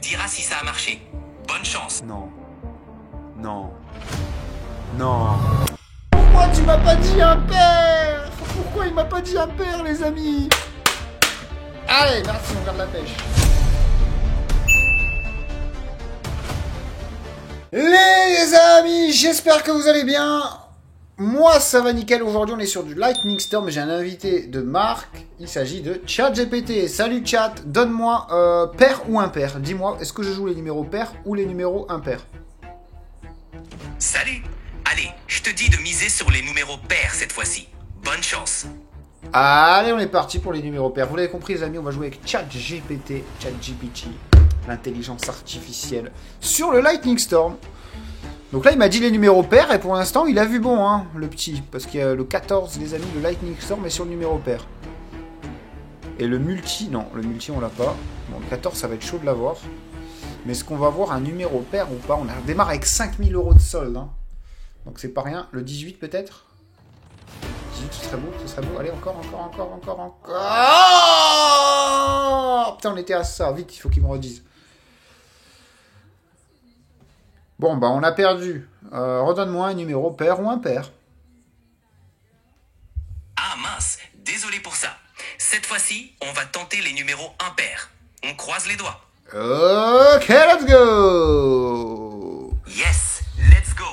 diras si ça a marché. Bonne chance. Non. Non. Non. Pourquoi tu m'as pas dit impair? Pourquoi il m'a pas dit impair, les amis? Allez, merci, on garde la pêche. Les amis, j'espère que vous allez bien. Moi, ça va nickel. Aujourd'hui, on est sur du Lightning Storm. J'ai un invité de marque. Il s'agit de ChatGPT. Salut Chat. Donne-moi pair ou impair. Dis-moi, est-ce que je joue les numéros pairs ou les numéros impairs? Salut. Allez, je te dis de miser sur les numéros pairs cette fois-ci. Bonne chance. Allez, on est parti pour les numéros pairs. Vous l'avez compris, les amis, on va jouer avec ChatGPT. ChatGPT, l'intelligence artificielle, sur le Lightning Storm. Donc là, il m'a dit les numéros pairs et pour l'instant, il a vu bon, hein, le petit. Parce qu'il y a le 14, les amis, le Lightning Storm est sur le numéro pair. Et le multi, non, le multi, on l'a pas. Bon, le 14, ça va être chaud de l'avoir. Mais est-ce qu'on va avoir un numéro pair ou pas? On démarre avec 5000 € de solde, hein. Donc c'est pas rien. Le 18 peut-être? 18, ce serait beau, ce serait beau. Allez, encore. Oh putain, on était à ça. Vite, il faut qu'il me redise. Bon, bah on a perdu. Redonne-moi un numéro pair ou impair. Ah mince, désolé pour ça. Cette fois-ci, on va tenter les numéros impairs. On croise les doigts. Ok, let's go. Yes, let's go.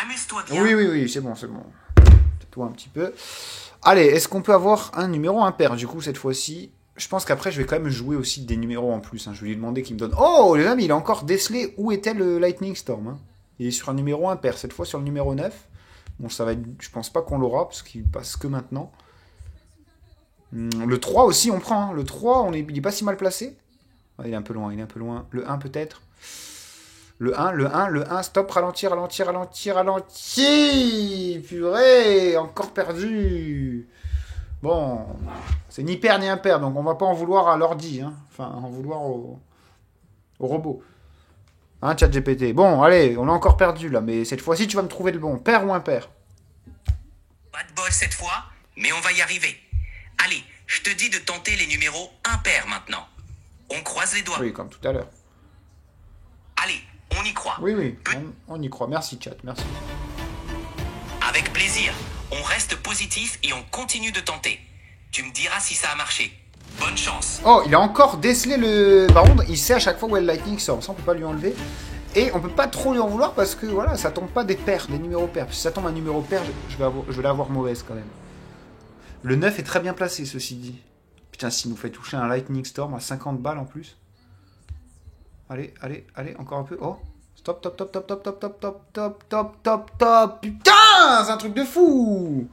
Amuse-toi bien. Oui, c'est bon. Tais-toi un petit peu. Allez, est-ce qu'on peut avoir un numéro impair? Du coup, cette fois-ci, je pense qu'après, je vais quand même jouer aussi des numéros en plus. Hein. Je vais lui demander qu'il me donne... Oh, les amis, il a encore décelé où était le Lightning Storm. Hein. Il est sur un numéro impair, cette fois sur le numéro 9. Bon, ça va être... Je pense pas qu'on l'aura, parce qu'il passe que maintenant. Le 3 aussi, on prend. Hein. Le 3, il est pas si mal placé. Ah, il est un peu loin. Le 1 peut-être. Le 1, stop, ralentir. Purée, encore perdu. Bon, c'est ni pair ni impair, donc on va pas en vouloir à l'ordi, hein. Enfin, en vouloir au robot. Hein, ChatGPT. Bon, allez, on a encore perdu là, mais cette fois-ci, tu vas me trouver le bon. Pair ou impair? Pas de bol cette fois, mais on va y arriver. Allez, je te dis de tenter les numéros impairs maintenant. On croise les doigts. Oui, comme tout à l'heure. Allez, on y croit. Oui, on y croit. Merci, chat, merci. Avec plaisir. On reste positif et on continue de tenter. Tu me diras si ça a marché. Bonne chance. Oh, il a encore décelé le... Par contre, il sait à chaque fois où est le Lightning Storm. Ça, on peut pas lui enlever. Et on peut pas trop lui en vouloir parce que, voilà, ça tombe pas des pairs, des numéros pairs. Si ça tombe un numéro pair, je vais l'avoir mauvaise quand même. Le 9 est très bien placé, ceci dit. Putain, s'il nous fait toucher un Lightning Storm à 50 balles en plus. Allez, encore un peu. Oh, stop. Putain, c'est un truc de fou.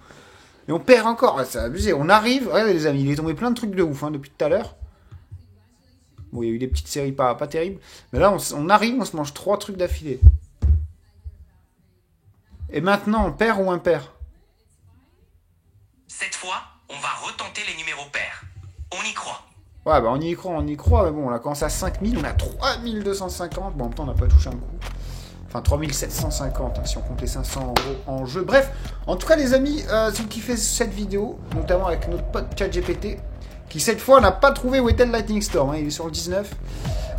Et on perd encore. Ouais, c'est abusé. On arrive. Regardez, les amis, il est tombé plein de trucs de ouf, hein, depuis tout à l'heure. Bon, il y a eu des petites séries pas terribles. Mais là, on arrive, on se mange 3 trucs d'affilée. Et maintenant, on perd ou impair? Cette fois, on va retenter les numéros pairs. On y croit. Ouais, bah on y croit. Mais bon, on a commencé à 5000, on a 3250. Bon, en même temps, on n'a pas touché un coup. Enfin, 3750, hein, si on compte les 500 € en jeu. Bref, en tout cas, les amis, si vous kiffez cette vidéo, notamment avec notre pote ChatGPT, qui cette fois n'a pas trouvé où était le Lightning Storm, hein, il est sur le 19.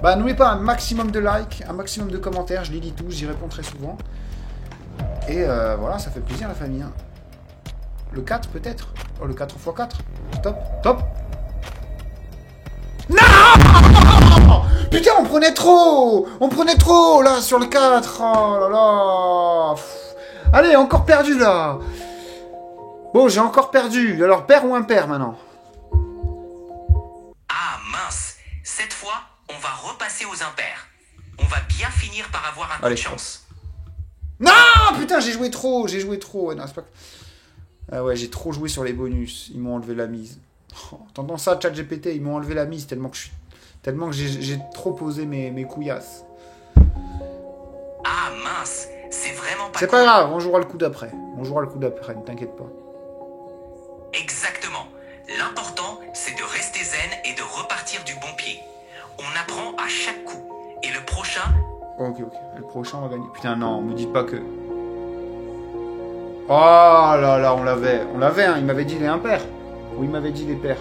Bah, n'oubliez pas un maximum de likes, un maximum de commentaires, je les lis tous, j'y réponds très souvent. Et voilà, ça fait plaisir, la famille. Hein. Le 4, peut-être? Oh, le 4 x 4. Top. Non! Putain, on prenait trop, là, sur le 4. Oh là là. Allez, encore perdu, là. Bon, j'ai encore perdu. Alors, pair ou impair, maintenant? Ah, mince. Cette fois, on va repasser aux impairs. On va bien finir par avoir un coup de chance. Non, putain, j'ai joué trop. Ouais, non, c'est pas... Ah ouais, j'ai trop joué sur les bonus. Ils m'ont enlevé la mise. Oh, t'entends ça, ChatGPT, ils m'ont enlevé la mise tellement que j'ai trop posé mes couillasses. Ah mince, c'est vraiment pas... C'est pas grave, on jouera le coup d'après. Ne t'inquiète pas. Exactement. L'important, c'est de rester zen et de repartir du bon pied. On apprend à chaque coup. Et le prochain... Ok. Le prochain, on va gagner. Putain, non, me dites pas que... Oh là, on l'avait, hein. Il m'avait dit les impairs. Ou il m'avait dit les pairs.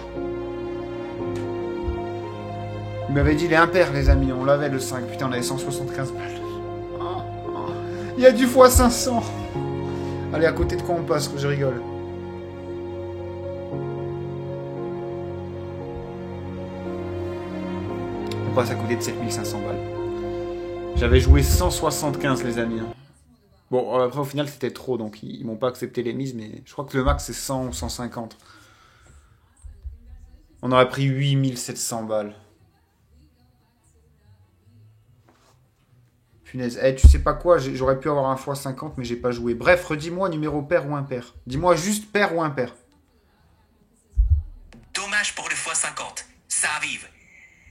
Il m'avait dit les impairs, les amis. On l'avait le 5. Putain, on avait 175 balles. Il y a du x 500. Allez, à côté de quoi on passe, que je rigole. On passe à côté de 7500 balles. J'avais joué 175, les amis. Bon, après, au final, c'était trop, donc ils m'ont pas accepté les mises, mais je crois que le max, c'est 100 ou 150. On aurait pris 8700 balles. Punaise. Eh, tu sais pas quoi, j'aurais pu avoir un x50, mais j'ai pas joué. Bref, redis-moi numéro pair ou impair. Dis-moi juste pair ou impair. Dommage pour le x50. Ça arrive.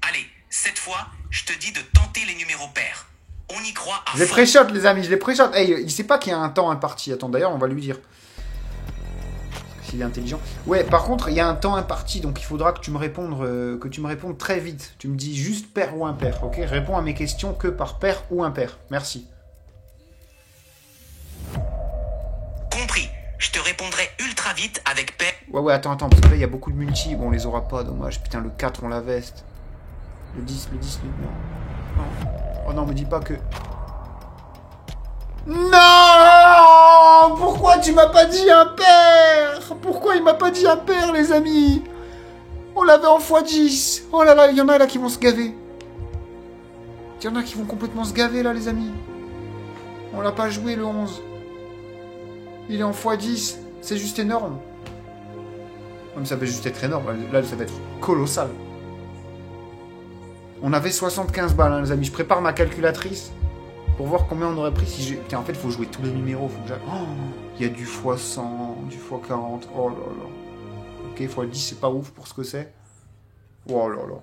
Allez, cette fois, je te dis de tenter les numéros pairs. On y croit à fond. Je les pré-shot, les amis, je les pré-shot. Hey, il sait pas qu'il y a un temps imparti. Attends, d'ailleurs, on va lui dire. S'il est intelligent. Ouais, par contre, il y a un temps imparti, donc il faudra que tu me répondes très vite. Tu me dis juste pair ou impair, ok? Réponds à mes questions que par pair ou impair. Merci. Compris. Je te répondrai ultra vite avec pair. Ouais, attends, parce que là, il y a beaucoup de multi. Bon, on les aura pas, dommage. Putain, le 4, on la veste. Le 10, non. Oh non, me dis pas que... Non! Pourquoi tu m'as pas dit impair? Pourquoi il m'a pas dit impair, les amis? On l'avait en x10. Oh là là, il y en a là qui vont se gaver. Il y en a qui vont complètement se gaver, là, les amis. On l'a pas joué, le 11. Il est en x10. C'est juste énorme. Même ça peut juste être énorme. Là, ça va être colossal. On avait 75 balles, hein, les amis. Je prépare ma calculatrice pour voir combien on aurait pris si j'ai... Putain, en fait, il faut jouer tous les numéros. Faut que il y a du x100, du x40. Oh là là. Ok, x10, c'est pas ouf pour ce que c'est. Oh là là.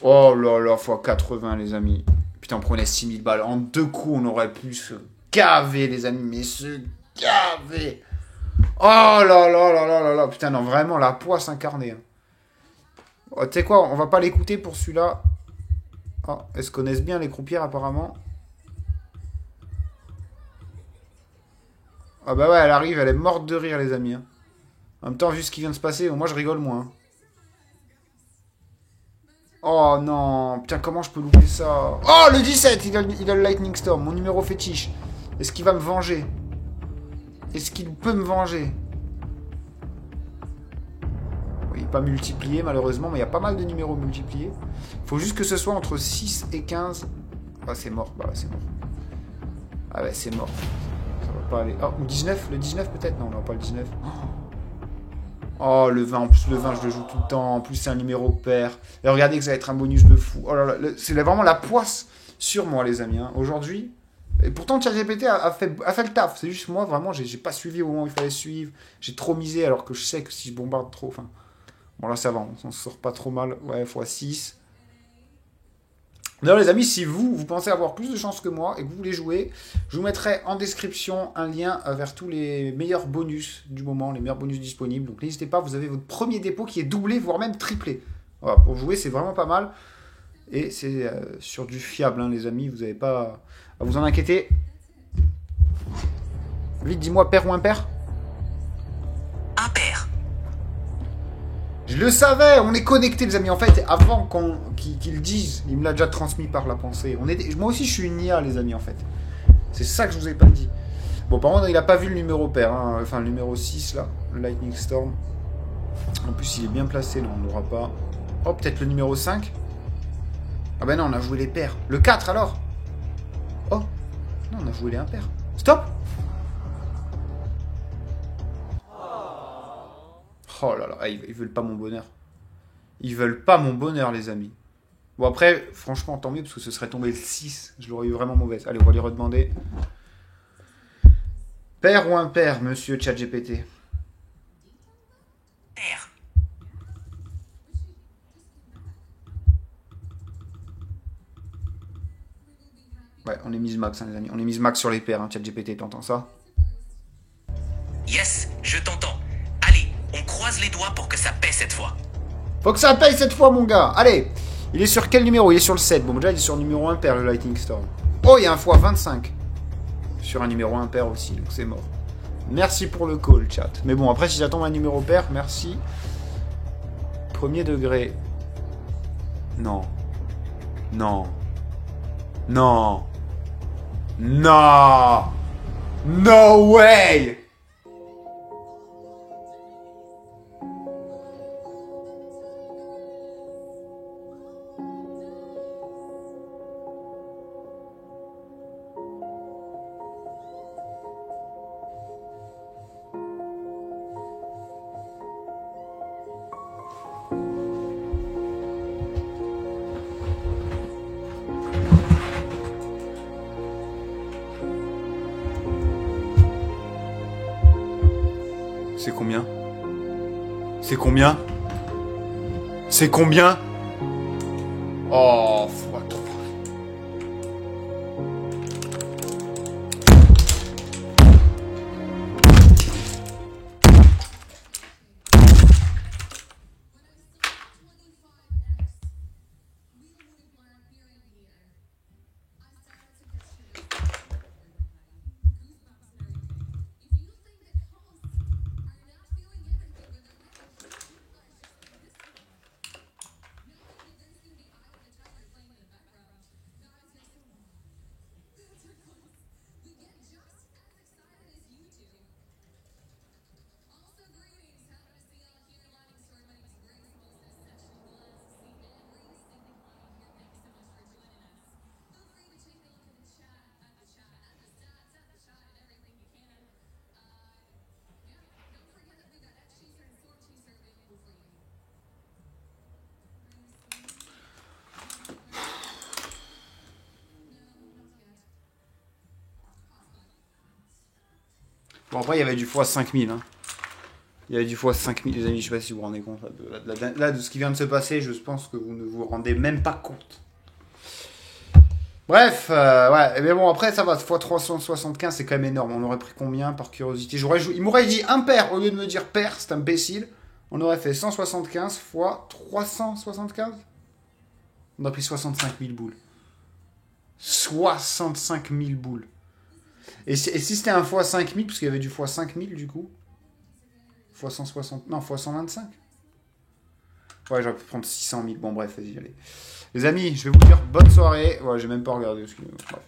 Oh là là, x80, les amis. Putain, on prenait 6000 balles. En 2 coups, on aurait pu se gaver, les amis. Mais se gaver. Oh là là là là là là. Putain, non, vraiment, la poisse incarnée. Hein. Oh, tu sais quoi, on va pas l'écouter pour celui-là. Oh, elles se connaissent bien, les croupières, apparemment. Ah bah ouais, elle arrive, elle est morte de rire, les amis. Hein. En même temps, vu ce qui vient de se passer, moi, je rigole moins. Oh non, putain, comment je peux louper ça? Oh, le 17, il a le Lightning Storm, mon numéro fétiche. Est-ce qu'il va me venger? Est-ce qu'il peut me venger? Il n'est pas multiplié malheureusement, mais il y a pas mal de numéros multipliés. Il faut juste que ce soit entre 6 et 15. Ah, c'est mort. Bah, c'est mort. Ah ouais, c'est mort. Ça va pas aller. Oh, ou 19? Le 19 peut-être? Non, pas le 19. Oh, le 20. En plus, le 20, je le joue tout le temps. En plus, c'est un numéro pair. Et regardez que ça va être un bonus de fou. Oh là là, c'est vraiment la poisse sur moi, les amis. Hein. Aujourd'hui. Et pourtant, ChatGPT a fait le taf. C'est juste moi, vraiment, j'ai pas suivi au moment où il fallait suivre. J'ai trop misé alors que je sais que si je bombarde trop... Enfin, bon, là, ça va, on s'en sort pas trop mal. Ouais, x6. D'ailleurs, les amis, si vous pensez avoir plus de chance que moi et que vous voulez jouer, je vous mettrai en description un lien vers tous les meilleurs bonus du moment, les meilleurs bonus disponibles. Donc, n'hésitez pas, vous avez votre premier dépôt qui est doublé, voire même triplé. Voilà, pour jouer, c'est vraiment pas mal. Et c'est sur du fiable, hein, les amis. Vous n'avez pas à vous en inquiéter. Vite, dis-moi, pair ou impair? Impair. Je le savais, on est connectés, les amis. En fait, avant qu'ils disent, il me l'a déjà transmis par la pensée. Moi aussi, je suis une IA, les amis, en fait. C'est ça que je vous ai pas dit. Bon, par contre, il a pas vu le numéro pair. Hein. Enfin, le numéro 6, là. Le Lightning Storm. En plus, il est bien placé. Non, on l'aura pas. Oh, peut-être le numéro 5. Ah ben non, on a joué les pairs. Le 4, alors? Oh. Non, on a joué les impairs. Stop. Oh là là, ils veulent pas mon bonheur. Ils veulent pas mon bonheur, les amis. Bon, après, franchement, tant mieux, parce que ce serait tombé le 6. Je l'aurais eu vraiment mauvaise. Allez, on va lui redemander. Pair ou impair, monsieur ChatGPT? Pair. Ouais, on est mise max, hein, les amis. On est mise max sur les pairs, hein, ChatGPT, t'entends ça? Yes, je t'entends. Allez, on croise les doigts pour que ça paie cette fois. Faut que ça paye cette fois, mon gars. Allez, il est sur quel numéro? Il est sur le 7. Bon, déjà, il est sur le numéro impair, le Lightning Storm. Oh, il y a un x25. Sur un numéro impair aussi, donc c'est mort. Merci pour le call, chat. Mais bon, après, si ça tombe un numéro pair, merci. Premier degré. Non. Non. Non. Non. No way. C'est combien? C'est combien? C'est combien? Oh, fois 3. Bon, après, il y avait du x5000. Hein. Il y avait du x5000, les amis. Je sais pas si vous vous rendez compte là, de ce qui vient de se passer. Je pense que vous ne vous rendez même pas compte. Bref, ouais. Mais bon, après, ça va. x375, c'est quand même énorme. On aurait pris combien par curiosité? Il m'aurait dit impair au lieu de me dire pair. C'est imbécile. On aurait fait 175 fois 375. On a pris 65 000 boules. 65 000 boules. Et si c'était un x5000, parce qu'il y avait du x5000 du coup, x160, non, x125. Ouais, j'aurais pu prendre 600 000. Bon, bref, vas-y, allez. Les amis, je vais vous dire bonne soirée. Ouais, j'ai même pas regardé. Bref.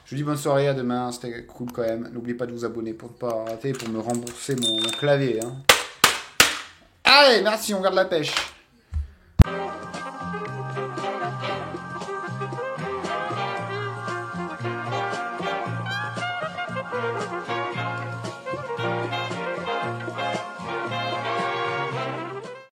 Je vous dis bonne soirée, à demain. C'était cool quand même. N'oubliez pas de vous abonner pour ne pas rater, pour me rembourser mon clavier. Hein. Allez, merci, on garde la pêche.